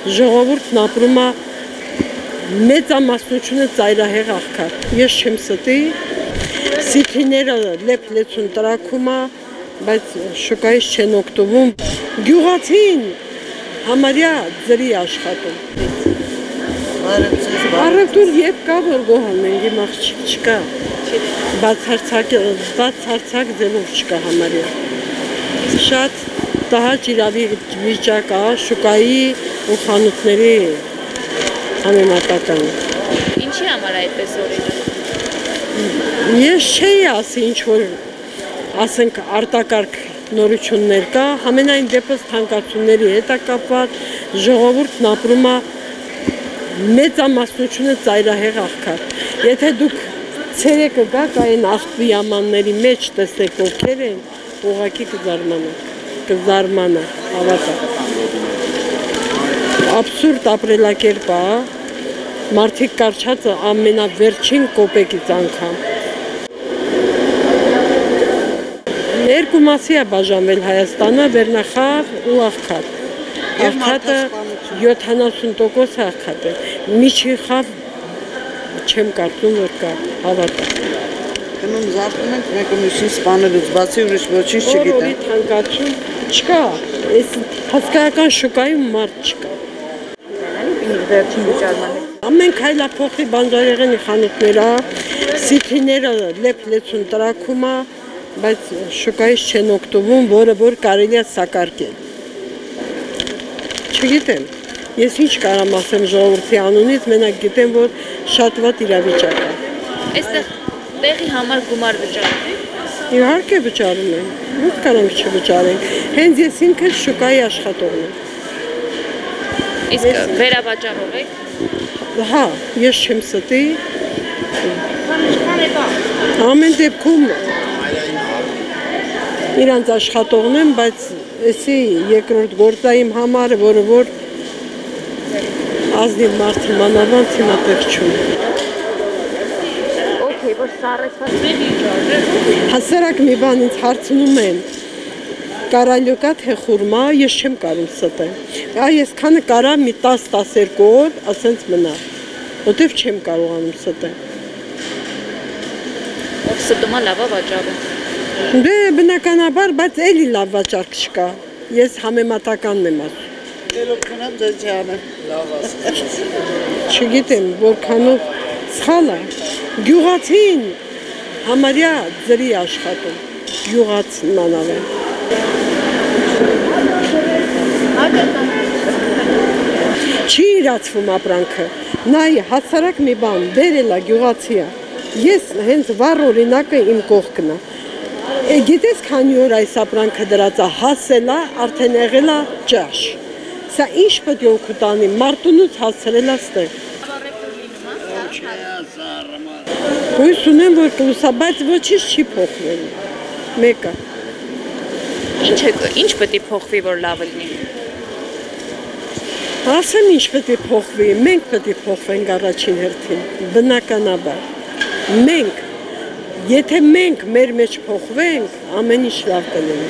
ժողովուրդն ապրում է մեծամասնությունը ծայրահեղ աղքատ։ Ես չեմ ստի, սիթիները լեփ-լեցուն տրաքում է, բայց շուկայից չեն օգտվում։ Գյուղացին համարյա ձրի աշխատում։ Առևտուր երբ կա, որ գոհանենք, իմ աղջիկ չկա։ Բացարձակ ձևով չկա համարյա։ Շատ տհաճ իրավիճակ է շուկայի ու խանութների համեմատականը։ Ինչի համար այդպես օրինակ։ Ես չէի ասի ինչ-որ ասենք արտակարգ նորություններ կա, համենայն դեպս թանկացումների հետ է կապված, ժողովուրդն ապրում է մեծամասնությունը ծայրահեղ աղքատ։ Եթե դուք ցերեկը գաք այն աղբիամանների մեջ տեսեք ովքեր են, ուղղակի կզարմանա, հավատա։ Աբսուրդ ապրելակերպ է, մարդիկ կարճածը ամենավերջին կոպեկից անգամ։ Երկու մասի է բաժանվել Հայաստանը, վերնախավ ու աղքատ։ Աղքատը 70% աղքատ է։ Միջի խավ չեմ կարծում, որ կա, հավատա։ Գնում զարթնում ենք մեկը մյուսին սպանելուց, բացի ուրիշ ոչինչ չգիտեմ։ Օրորի թանկացում չկա, այս հսկայական շուկայում մարդ չկա։ Վերջին վճարման։ Ամեն քայլա փոխի բանջարեղենի խանութները, սիթիները լեփ-լեցուն տրաքում է, բայց շուկայից չեն օգտվում, որը որ կարելի է սակարկել։ Չգիտեմ, ես ինչ կարամ ասեմ ժողովրդի անունից, մենակ գիտեմ, որ շատ վատ իրավիճակ է։ Այստեղ տեղի համար գումար վճարում եք։ Իհարկե վճարում ենք, ո՞ւր կարանք չվճարենք։ Հենց ես ինքս շուկայի աշխատողն եմ։ Իսկ վերավաճառող եք։ Հա, ես չեմ ստի։ Ամեն դեպքում իրանց աշխատողն եմ, բայց էսի երկրորդ գործային համարը, որը որ ազնիվ մարդը մանավանդ հիմա տեղ չունի։ Okay, որ սառեցված վիճակը։ Հասարակ մի բան ինձ հարցնում են, կարալյոկա թե խուրմա, ես չեմ կարում ստեմ։ Այս քանը կարա մի 10-12 օր, ասենց մնա, որտեվ չեմ կարողանում ստեմ։ Ով ստում է լավա վաճառում։ Դե բնականաբար, բայց էլի լավ վաճառք չկա։ Ես համեմատականն եմ ասում։ Դելով քնամ ձեզ չանեմ։ Լավ ասես։ Չգիտեմ, որքանով սխալ է։ Գյուղացին համարյա ձրի աշխատում։ Գյուղացին մանավանդ։ Չի իրացվում ապրանքը։ Նայ հասարակ մի բան, բերելա գյուղացիա։ Ես հենց վառ օրինակը իմ կողքն է։ Գիտես քանի օր այս ապրանքը դրած է, հասել է, արդեն եղել է ճաշ։ Սա ինչ պետք է օգուտ անի, մարտունուց հասցրել է ստեղ։ Հույս ունեմ, որ կլուսա, բայց ոչինչ չի փոխվել։ Մեկը։ Ինչ պետք է փոխվի, որ լավ լինի։ Ասեմ ինչ պետք է փոխվի, մենք պետք է փոխվենք առաջին հերթին, բնականաբար։ Մենք, եթե մենք մեր մեջ փոխվենք, ամեն ինչ լավ կլինի։